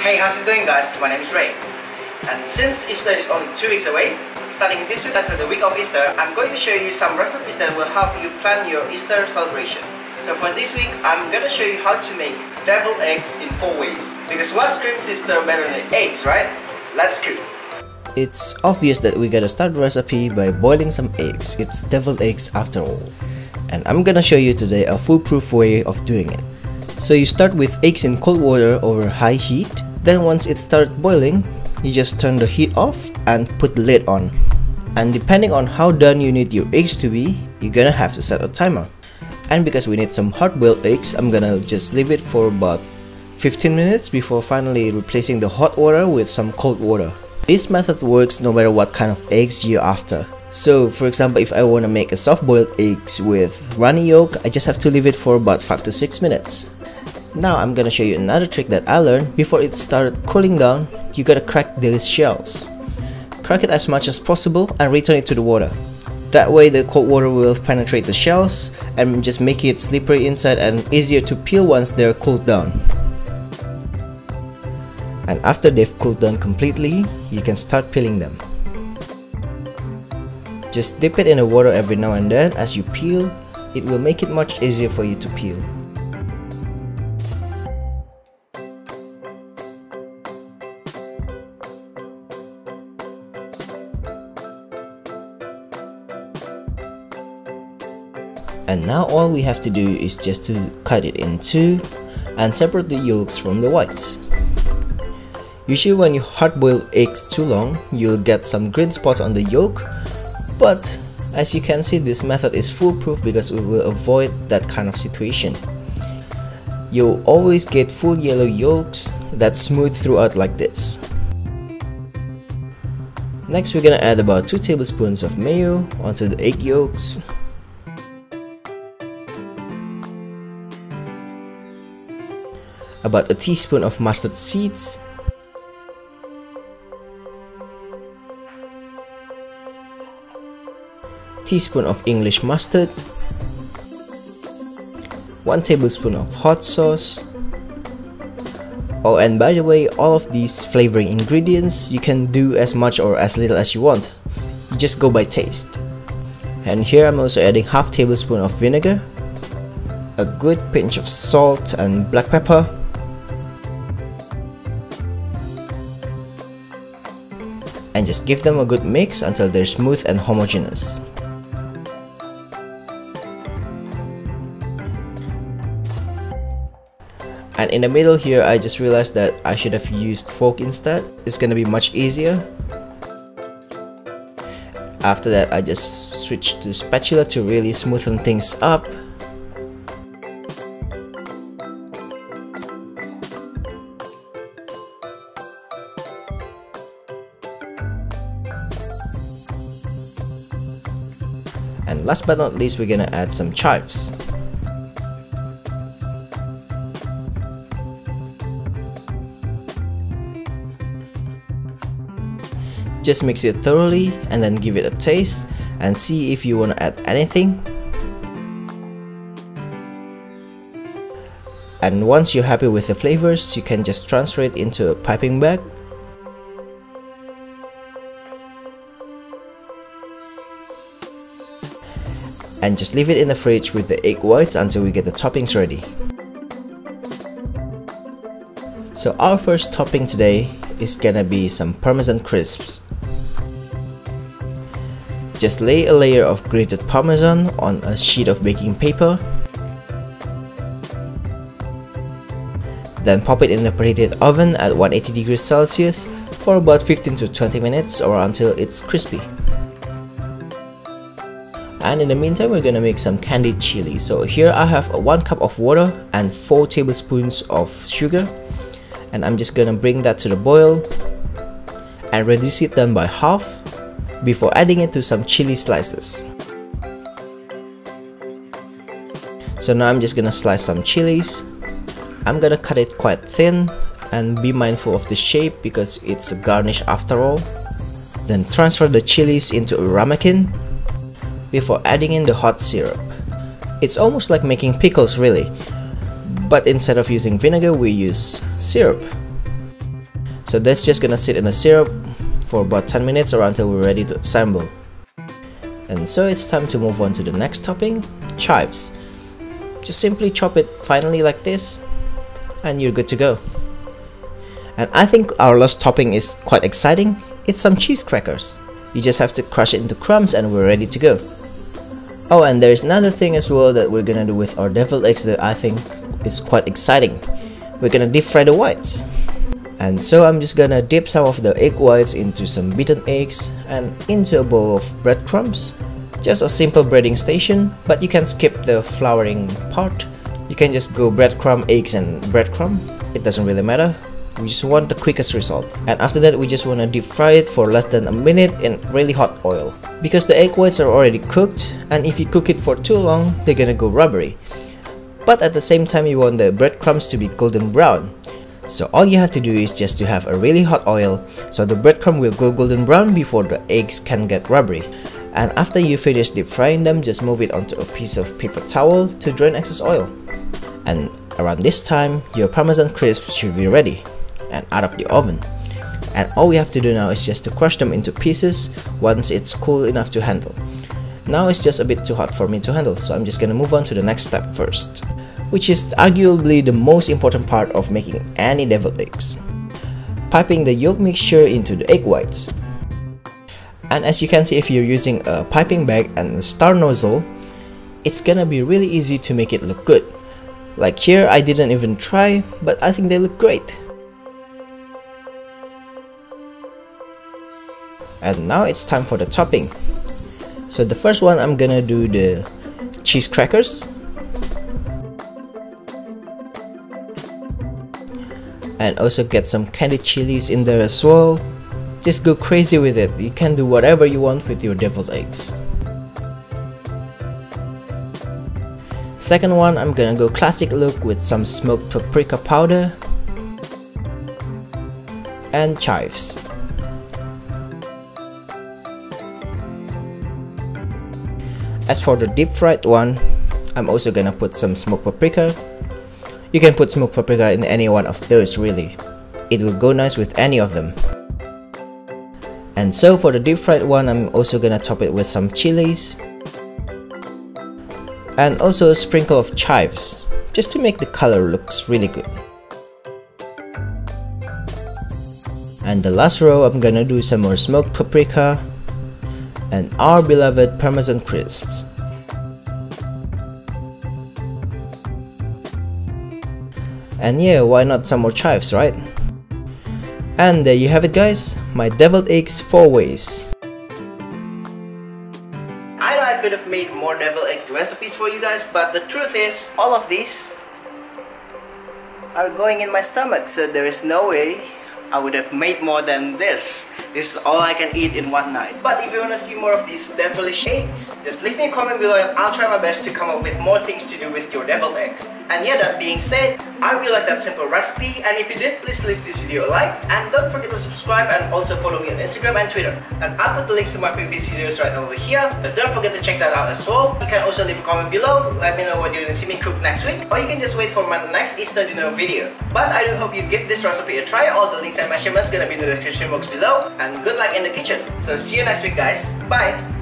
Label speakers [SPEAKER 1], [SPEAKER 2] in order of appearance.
[SPEAKER 1] Hey, how's it going guys? My name is Ray. And since Easter is only 2 weeks away, starting this week until the week of Easter, I'm going to show you some recipes that will help you plan your Easter celebration. So for this week, I'm gonna show you how to make deviled eggs in 4 ways. Because what's cream sister better than eggs, right? Let's cook.
[SPEAKER 2] It's obvious that we gotta start the recipe by boiling some eggs. It's deviled eggs after all. And I'm gonna show you today a foolproof way of doing it. So you start with eggs in cold water over high heat. Then once it starts boiling, you just turn the heat off and put the lid on. And depending on how done you need your eggs to be, you're gonna have to set a timer. And because we need some hard-boiled eggs, I'm gonna just leave it for about 15 minutes before finally replacing the hot water with some cold water. This method works no matter what kind of eggs you're after. So for example, if I want to make a soft-boiled eggs with runny yolk, I just have to leave it for about 5 to 6 minutes. Now I'm gonna show you another trick that I learned. Before it started cooling down, you gotta crack these shells. Crack it as much as possible and return it to the water. That way the cold water will penetrate the shells and just make it slippery inside and easier to peel once they're cooled down. And after they've cooled down completely, you can start peeling them. Just dip it in the water every now and then as you peel. It will make it much easier for you to peel. And now all we have to do is just to cut it in two and separate the yolks from the whites. Usually when you hard-boil eggs too long, you'll get some green spots on the yolk, but as you can see, this method is foolproof because we will avoid that kind of situation. You'll always get full yellow yolks that's smooth throughout like this. Next, we're gonna add about 2 tablespoons of mayo onto the egg yolks. About a teaspoon of mustard seeds, teaspoon of English mustard, 1 tablespoon of hot sauce. Oh, and by the way, all of these flavoring ingredients you can do as much or as little as you want. You just go by taste. And here I'm also adding half tablespoon of vinegar, a good pinch of salt and black pepper, and just give them a good mix until they're smooth and homogeneous. And in the middle here, I just realized that I should have used fork instead. It's gonna be much easier. After that, I just switched to spatula to really smoothen things up. And last but not least, we're gonna add some chives. Just mix it thoroughly and then give it a taste and see if you want to add anything. And once you're happy with the flavors, you can just transfer it into a piping bag. And just leave it in the fridge with the egg whites until we get the toppings ready. So our first topping today is gonna be some Parmesan Crisps. Just lay a layer of grated Parmesan on a sheet of baking paper. Then pop it in a preheated oven at 180 degrees Celsius for about 15 to 20 minutes or until it's crispy. And in the meantime, we're gonna make some candied chili. So here I have 1 cup of water and 4 tablespoons of sugar. And I'm just gonna bring that to the boil and reduce it down by half before adding it to some chili slices. So now I'm just gonna slice some chilies. I'm gonna cut it quite thin and be mindful of the shape because it's a garnish after all. Then transfer the chilies into a ramekin before adding in the hot syrup. It's almost like making pickles really, but instead of using vinegar we use syrup. So that's just gonna sit in a syrup for about 10 minutes or until we're ready to assemble. And so it's time to move on to the next topping, chives. Just simply chop it finely like this and you're good to go. And I think our last topping is quite exciting. It's some cheese crackers. You just have to crush it into crumbs and we're ready to go. Oh, and there's another thing as well that we're gonna do with our deviled eggs that I think is quite exciting. We're gonna deep fry the whites. And so I'm just gonna dip some of the egg whites into some beaten eggs and into a bowl of breadcrumbs. Just a simple breading station, but you can skip the flouring part. You can just go breadcrumb, eggs and breadcrumb. It doesn't really matter. We just want the quickest result. And after that we just want to deep fry it for less than a minute in really hot oil. Because the egg whites are already cooked, and if you cook it for too long, they're gonna go rubbery. But at the same time you want the breadcrumbs to be golden brown. So all you have to do is just to have a really hot oil so the breadcrumb will go golden brown before the eggs can get rubbery. And after you finish deep frying them, just move it onto a piece of paper towel to drain excess oil. And around this time, your Parmesan Crisps should be ready and out of the oven. And all we have to do now is just to crush them into pieces once it's cool enough to handle. Now it's just a bit too hot for me to handle, so I'm just gonna move on to the next step first, which is arguably the most important part of making any deviled eggs. Piping the yolk mixture into the egg whites. And as you can see, if you're using a piping bag and a star nozzle, it's gonna be really easy to make it look good. Like here, I didn't even try, but I think they look great. And now it's time for the topping. So the first one, I'm gonna do the cheese crackers. And also get some candied chilies in there as well. Just go crazy with it. You can do whatever you want with your deviled eggs. Second one, I'm gonna go classic look with some smoked paprika powder and chives. As for the deep fried one, I'm also gonna put some smoked paprika. You can put smoked paprika in any one of those really. It will go nice with any of them. And so for the deep fried one, I'm also gonna top it with some chilies. And also a sprinkle of chives, just to make the color looks really good. And the last row, I'm gonna do some more smoked paprika and our beloved Parmesan Crisps. And yeah, why not some more chives, right? And there you have it guys, my deviled eggs 4 ways.
[SPEAKER 1] I know I could have made more deviled egg recipes for you guys, but the truth is, all of these are going in my stomach, so there is no way I would have made more than this. This is all I can eat in one night. But if you want to see more of these devilish eggs, just leave me a comment below and I'll try my best to come up with more things to do with your deviled eggs. And yeah, that being said, I really like that simple recipe, and if you did, please leave this video a like, and don't forget to subscribe and also follow me on Instagram and Twitter. And I'll put the links to my previous videos right over here, but don't forget to check that out as well. You can also leave a comment below, let me know what you're gonna see me cook next week, or you can just wait for my next Easter dinner video. But I do hope you give this recipe a try. All the links and measurements gonna be in the description box below, and good luck in the kitchen. So see you next week guys, bye!